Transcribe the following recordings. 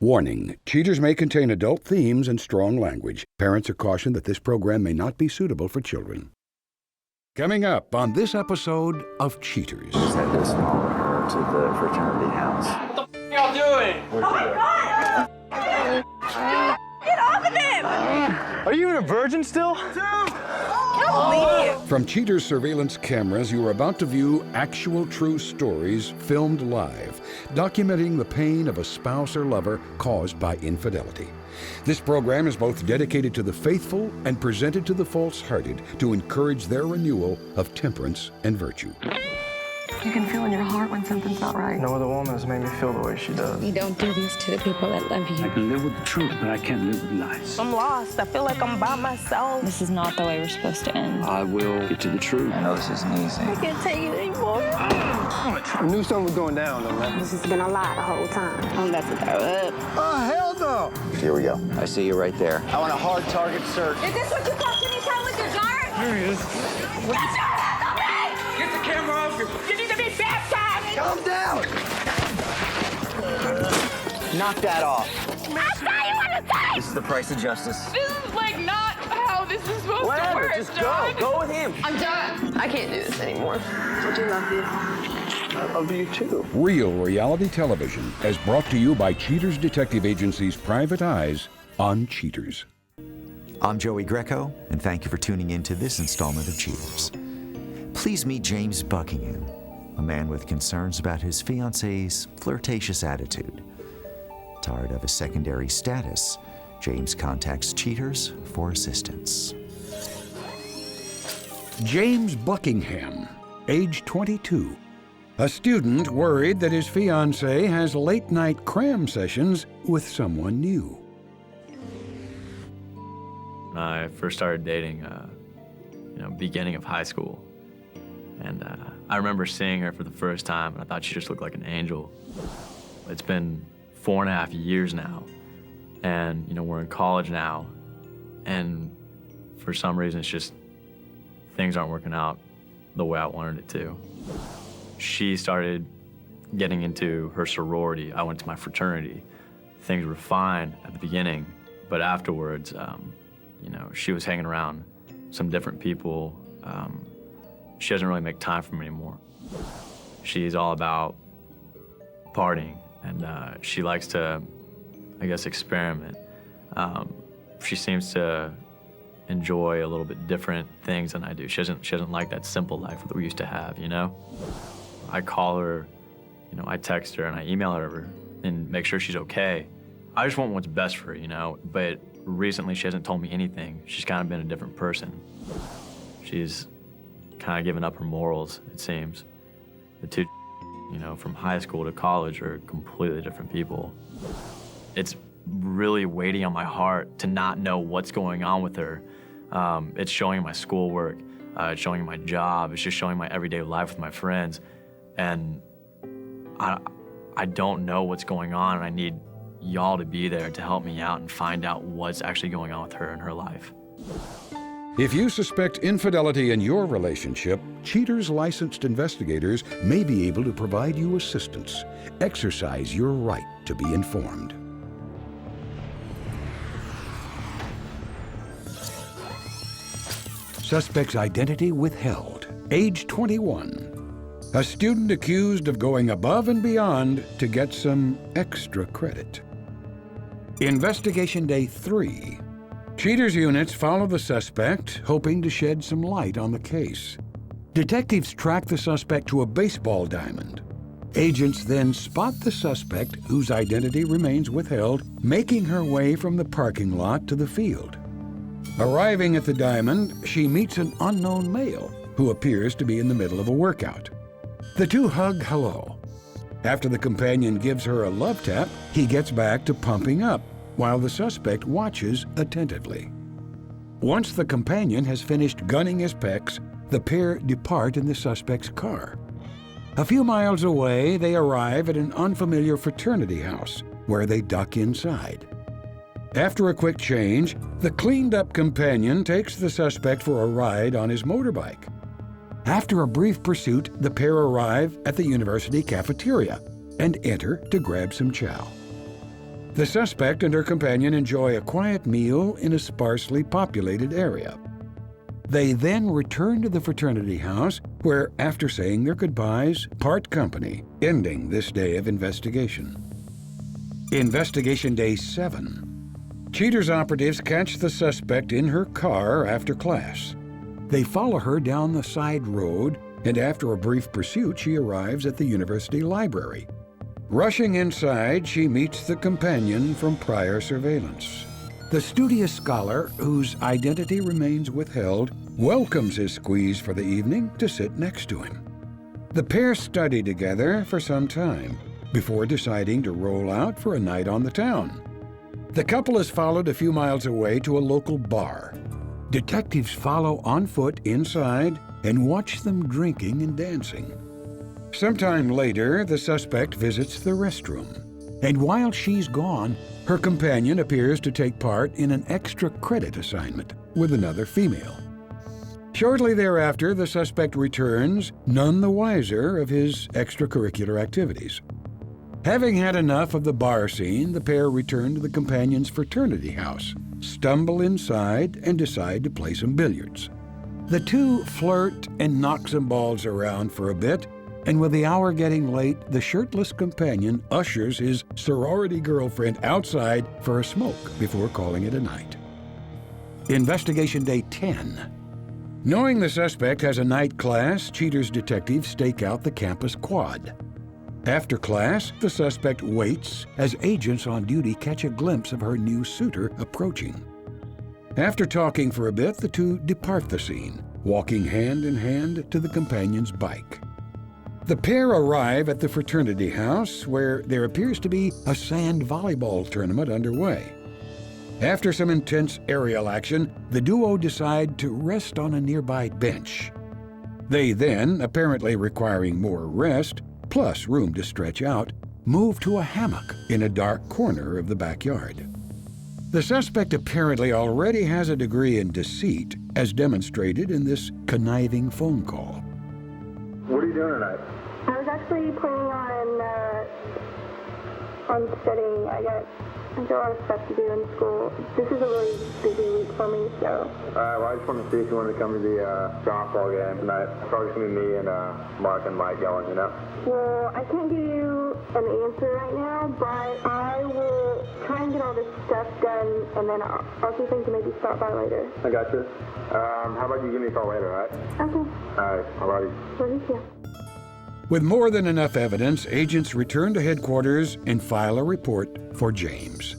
Warning, cheaters may contain adult themes and strong language. Parents are cautioned that this program may not be suitable for children. Coming up on this episode of Cheaters. Just had to follow her to the fraternity house. What the f*** y'all doing? Oh my God! Get off of him! Are you even a virgin still? From Cheaters surveillance cameras, you are about to view actual true stories filmed live, documenting the pain of a spouse or lover caused by infidelity. This program is both dedicated to the faithful and presented to the false-hearted to encourage their renewal of temperance and virtue. You can feel in your heart when something's not right. No other woman has made me feel the way she does. You don't do this to the people that love you. I can live with the truth, but I can't live with lies. I'm lost. I feel like I'm by myself. This is not the way we're supposed to end. I will get to the truth. I know this isn't easy. I can't take it anymore. I knew something was going down, though, man. This has been a lie the whole time. I'm about to throw up. Oh, hell no! Here we go. I see you right there. I want a hard target search. Is this what you call any time with your jar? There he is. Get your hands on me! Get the camera off your... You need to be baptized! Calm down! Knock that off. I saw you on the side! This is the price of justice. This is like not how this is supposed to work, Just John. go. Go with him. I'm done. I can't do this anymore. I do love you. I love you, too. Real reality television is brought to you by Cheaters Detective Agency's Private Eyes on Cheaters. I'm Joey Greco, and thank you for tuning in to this installment of Cheaters. Please meet James Buckingham, a man with concerns about his fiancee's flirtatious attitude. Tired of his secondary status, James contacts Cheaters for assistance. James Buckingham, age 22. A student worried that his fiancée has late-night cram sessions with someone new. When I first started dating, beginning of high school, and I remember seeing her for the first time, and I thought she just looked like an angel. It's been 4.5 years now, and we're in college now, and for some reason, it's just things aren't working out the way I wanted it to. She started getting into her sorority. I went to my fraternity. Things were fine at the beginning, but afterwards, she was hanging around some different people. She doesn't really make time for me anymore. She's all about partying, and she likes to, experiment. She seems to enjoy a little bit different things than I do. She doesn't like that simple life that we used to have, I call her, I text her and I email her and make sure she's okay. I just want what's best for her, but recently she hasn't told me anything. She's kind of been a different person. She's kind of given up her morals, it seems. The two, from high school to college are completely different people. It's really weighty on my heart to not know what's going on with her. It's showing my schoolwork, it's showing my job, it's just showing my everyday life with my friends. And I don't know what's going on, and I need y'all to be there to help me out and find out what's actually going on with her in her life. If you suspect infidelity in your relationship, Cheaters licensed investigators may be able to provide you assistance. Exercise your right to be informed. Suspect's identity withheld. Age 21. A student accused of going above and beyond to get some extra credit. Investigation Day 3. Cheaters units follow the suspect, hoping to shed some light on the case. Detectives track the suspect to a baseball diamond. Agents then spot the suspect, whose identity remains withheld, making her way from the parking lot to the field. Arriving at the diamond, she meets an unknown male who appears to be in the middle of a workout. The two hug hello. After the companion gives her a love tap, he gets back to pumping up, while the suspect watches attentively. Once the companion has finished gunning his pecs, the pair depart in the suspect's car. A few miles away, they arrive at an unfamiliar fraternity house, where they duck inside. After a quick change, the cleaned-up companion takes the suspect for a ride on his motorbike. After a brief pursuit, the pair arrive at the university cafeteria and enter to grab some chow. The suspect and her companion enjoy a quiet meal in a sparsely populated area. They then return to the fraternity house where, after saying their goodbyes, part company, ending this day of investigation. Investigation Day 7. Cheaters operatives catch the suspect in her car after class. They follow her down the side road, and after a brief pursuit, she arrives at the university library. Rushing inside, she meets the companion from prior surveillance. The studious scholar, whose identity remains withheld, welcomes his squeeze for the evening to sit next to him. The pair study together for some time before deciding to roll out for a night on the town. The couple is followed a few miles away to a local bar. Detectives follow on foot inside and watch them drinking and dancing. Sometime later, the suspect visits the restroom, and while she's gone, her companion appears to take part in an extra credit assignment with another female. Shortly thereafter, the suspect returns, none the wiser of his extracurricular activities. Having had enough of the bar scene, the pair return to the companion's fraternity house, stumble inside, and decide to play some billiards. The two flirt and knock some balls around for a bit, and with the hour getting late, the shirtless companion ushers his sorority girlfriend outside for a smoke before calling it a night. Investigation Day 10. Knowing the suspect has a night class, Cheaters detectives stake out the campus quad. After class, the suspect waits as agents on duty catch a glimpse of her new suitor approaching. After talking for a bit, the two depart the scene, walking hand in hand to the companion's bike. The pair arrive at the fraternity house, where there appears to be a sand volleyball tournament underway. After some intense aerial action, the duo decide to rest on a nearby bench. They then, apparently requiring more rest, plus room to stretch out, move to a hammock in a dark corner of the backyard. The suspect apparently already has a degree in deceit, as demonstrated in this conniving phone call. What are you doing tonight? I was actually planning on studying. I got a lot of stuff to do in school. This is a really busy week for me, so. Well, I just wanted to see if you wanted to come to the softball game tonight. It's probably going to be me and Mark and Mike going, you know? Well, I can't give you an answer right now, but I will try and get all this stuff done, and then I'll see if I can maybe stop by later. I got you. How about you give me a call later, all right? Okay. All right, I love you. Love you too. With more than enough evidence, agents return to headquarters and file a report for James.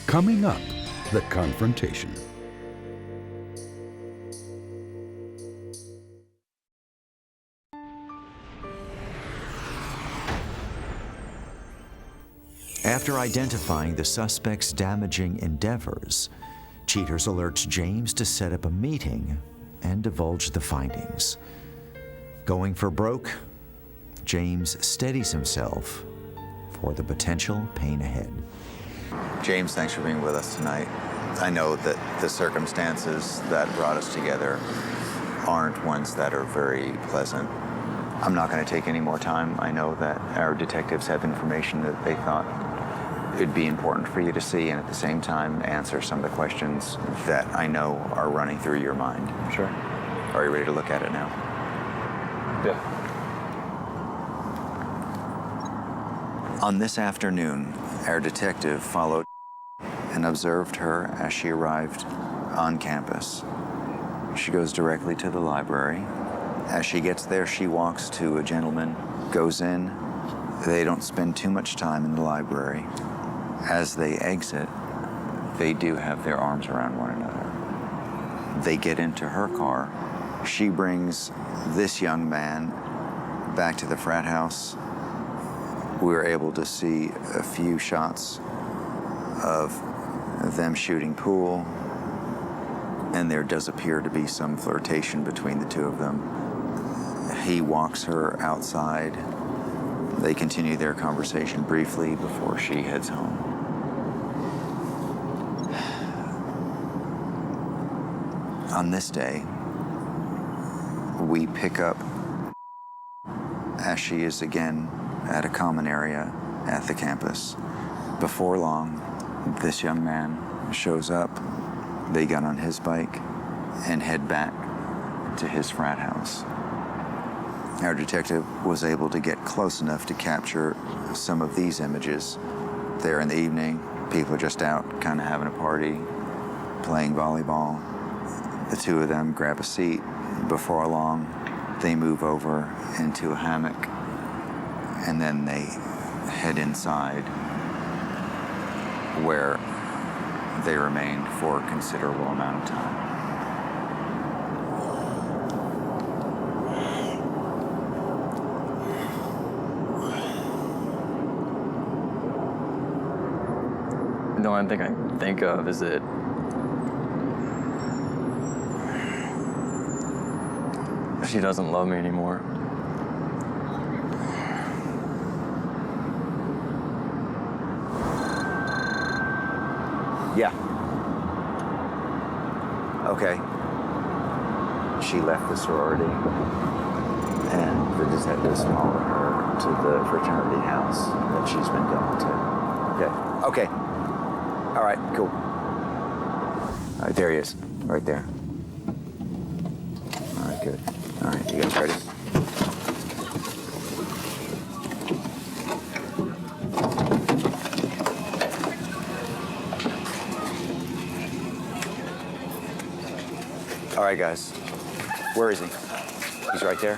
Coming up, the confrontation. After identifying the suspect's damaging endeavors, Cheaters alerts James to set up a meeting and divulge the findings. Going for broke, James steadies himself for the potential pain ahead. James, thanks for being with us tonight. I know that the circumstances that brought us together aren't ones that are very pleasant. I'm not going to take any more time. I know that our detectives have information that they thought it'd be important for you to see, and at the same time answer some of the questions that I know are running through your mind. Sure. Are you ready to look at it now? Yeah. On this afternoon, our detective followed and observed her as she arrived on campus. She goes directly to the library. As she gets there, she walks to a gentleman, goes in. They don't spend too much time in the library. As they exit, they do have their arms around one another. They get into her car. She brings this young man back to the frat house. We were able to see a few shots of them shooting pool, and there does appear to be some flirtation between the two of them. He walks her outside. They continue their conversation briefly before she heads home. On this day, we pick up as she is again at a common area at the campus. Before long, this young man shows up. They get on his bike and head back to his frat house. Our detective was able to get close enough to capture some of these images. There in the evening, people are just out kind of having a party, playing volleyball. The two of them grab a seat. Before long, they move over into a hammock, and then they head inside, where they remained for a considerable amount of time. The only thing I can think of is that she doesn't love me anymore. Yeah. Okay. She left the sorority, and the detectives followed her to the fraternity house that she's been going to. Okay. Okay. All right, cool. All right, there he is, right there. All right, good. All right, you guys ready? All right, guys. Where is he? He's right there.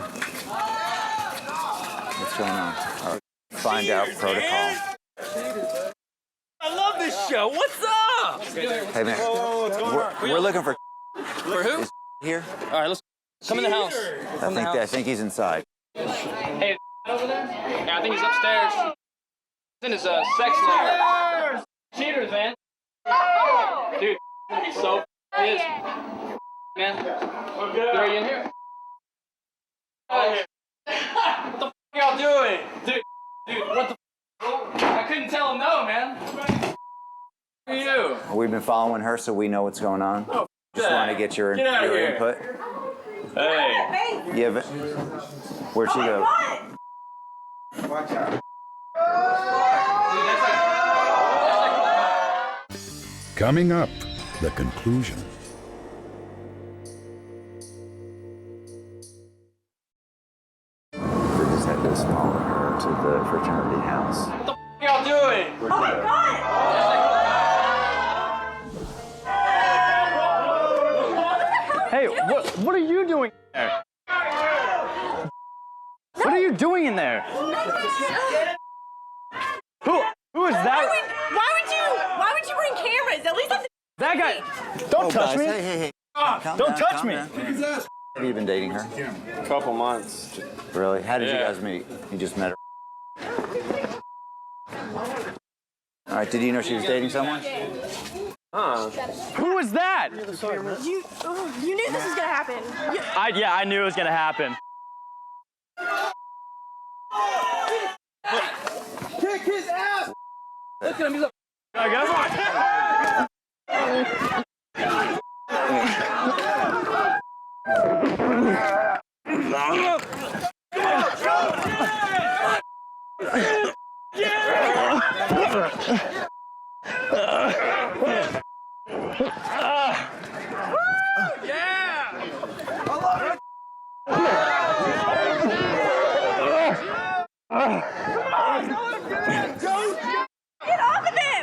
What's going on? All right. Find out protocol. I love this show. What's up? Hey, man. We're looking for. For who? Is here? All right, let's come in the house. I think he's inside. Hey, over there? Yeah, I think he's upstairs. He's in his sex lair. Cheaters, man. Dude, he's so pissed. Man. Are you in here? What the f y'all doing? Dude, what the f? I couldn't tell him no, man. Who are you? We've been following her, so we know what's going on. Oh, just want to get your input. Hey. Yeah, but where'd she go? Watch out. Coming up, the conclusion. The detectives followed her to the fraternity house. What the f y'all doing? Oh my God! Hey, what are you doing there? What are you doing in there? Who is that? Why would you bring cameras? At least that's That guy. Don't touch me. Hey. Don't touch me. Have you been dating her? A couple months. Really? How did you guys meet? You just met her? All right, did you know she was dating someone? Who was that? you knew this was gonna happen. I knew it was gonna happen. Kick his ass! Look at him, he's a Get off of him!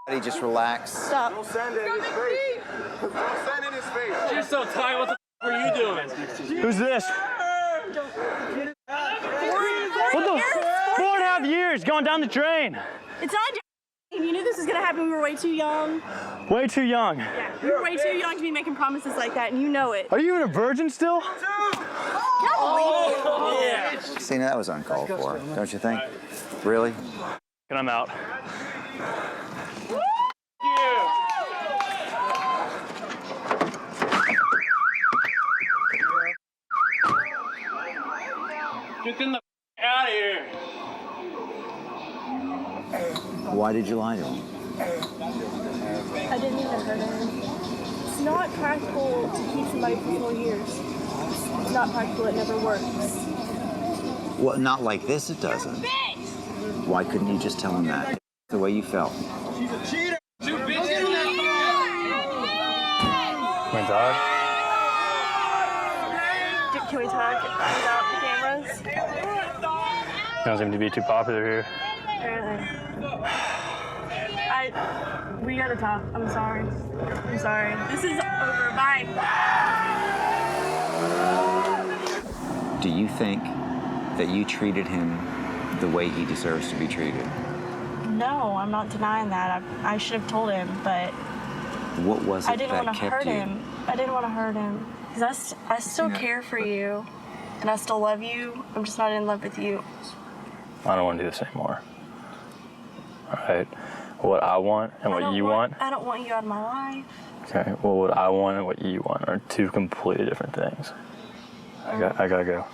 Everybody just relax. Stop. Don't send it in his face. Don't send it in his face. You're so tired. What the f were you doing? Who's this? 4.5 years going down the drain. It's not you knew this was gonna happen. We were way too young. Way too young. Yeah, we were way too young to be making promises like that, and you know it. Are you even a virgin still? Yeah. See, now that was uncalled for, don't you think? Really? And I'm out. Get the out of here. Why did you lie to him? I didn't even hurt him. not practical to keep somebody for 4 years. It's not practical. It never works. Well, not like this, it doesn't. Why couldn't you just tell him that? The way you felt. She's a cheater. Two bitches. Can we talk? Can we talk without the cameras? You don't seem to be too popular here. Apparently. We gotta talk. I'm sorry. I'm sorry. This is over. Bye. Do you think that you treated him the way he deserves to be treated? No, I'm not denying that. I should have told him, but What was it I didn't that want to kept hurt you? him. I didn't want to hurt him. Because I still care for you, and I still love you. I'm just not in love with you. I don't want to do this anymore. All right. What I want and what you want. I don't want you out of my life. Okay. Well, what I want and what you want are two completely different things. I gotta go.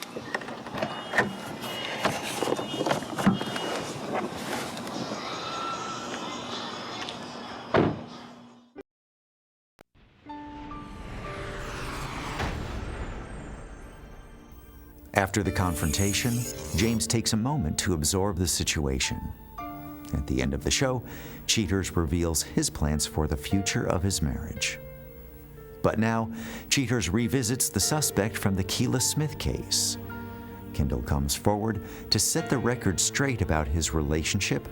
After the confrontation, James takes a moment to absorb the situation. At the end of the show, Cheaters reveals his plans for the future of his marriage. But now, Cheaters revisits the suspect from the Keila Smith case. Kindle comes forward to set the record straight about his relationship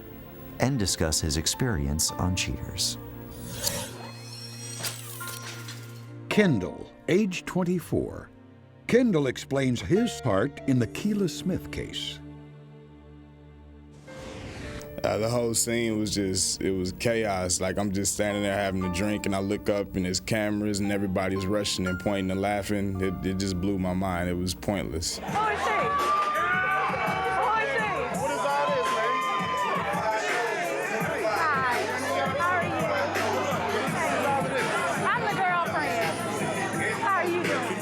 and discuss his experience on Cheaters. Kindle, age 24. Kindle explains his part in the Keila Smith case. The whole scene was it was chaos. Like, I'm just standing there having a drink, and I look up, and there's cameras, and everybody's rushing and pointing and laughing. It just blew my mind. It was pointless. What is all this, man? Hi. How are you? I'm the girlfriend. How are you doing?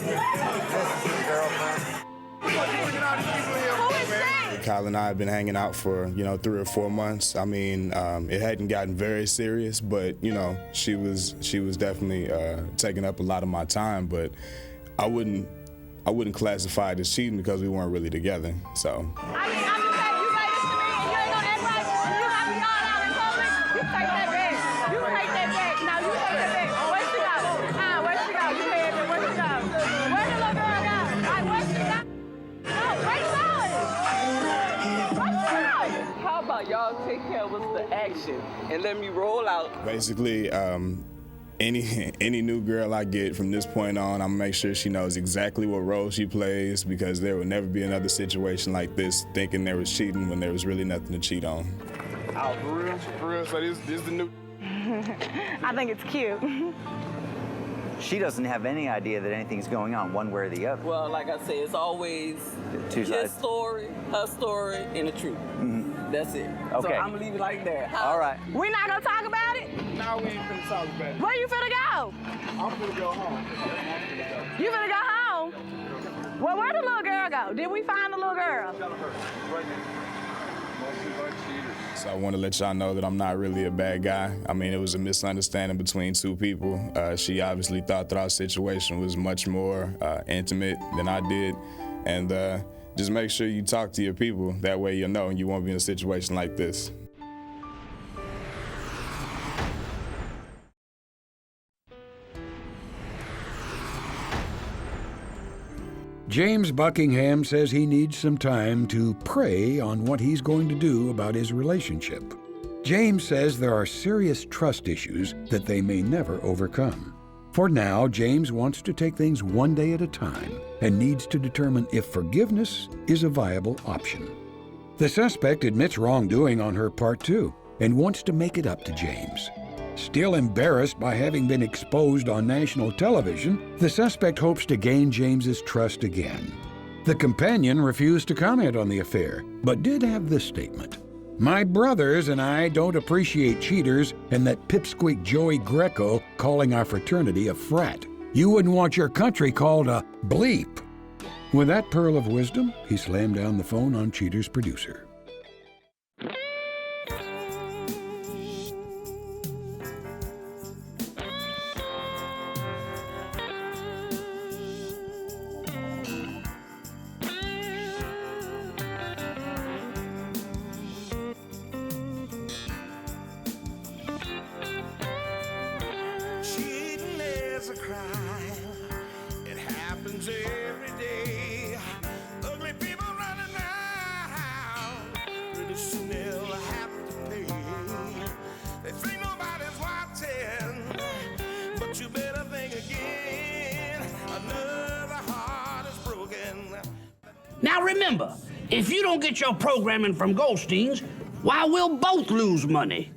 Kyle and I have been hanging out for, 3 or 4 months. I mean, it hadn't gotten very serious, but, she was definitely taking up a lot of my time, but I wouldn't classify it as cheating because we weren't really together, so. I mean, I'm just saying, you say this to me, and you ain't gonna act like you have me all out in public. You take that back. You take that back. Now you take that back. Where'd she go? Where'd she go? You said that. Where'd she go? Where'd the little girl go? Like, where'd she go? No, where you going? Where'd she going? How about y'all take care of the action and let me roll out? Basically, any new girl I get from this point on, I'm gonna make sure she knows exactly what role she plays, because there will never be another situation like this thinking there was cheating when there was really nothing to cheat on. Oh, for real? For real? So this is the new... I think it's cute. She doesn't have any idea that anything's going on one way or the other. Well, like I said, it's always Two his sides. story, her story, and the truth. That's it. So Okay. I'm gonna leave it like that. All right. We not gonna talk about it? Now we ain't finna talk about it. Where you finna go? I'm finna go home. You finna go home? Well, where'd the little girl go? Did we find the little girl? So I want to let y'all know that I'm not really a bad guy. I mean, it was a misunderstanding between two people. She obviously thought that our situation was much more intimate than I did. And just make sure you talk to your people. That way you'll know and you won't be in a situation like this. James Buckingham says he needs some time to pray on what he's going to do about his relationship. James says there are serious trust issues that they may never overcome. For now, James wants to take things one day at a time and needs to determine if forgiveness is a viable option. The suspect admits wrongdoing on her part too and wants to make it up to James. Still embarrassed by having been exposed on national television, the suspect hopes to gain James's trust again. The companion refused to comment on the affair, but did have this statement. "My brothers and I don't appreciate cheaters and that pipsqueak Joey Greco calling our fraternity a frat. You wouldn't want your country called a bleep." With that pearl of wisdom, he slammed down the phone on Cheater's producer. Now remember, if you don't get your programming from Goldstein's, why, we'll both lose money.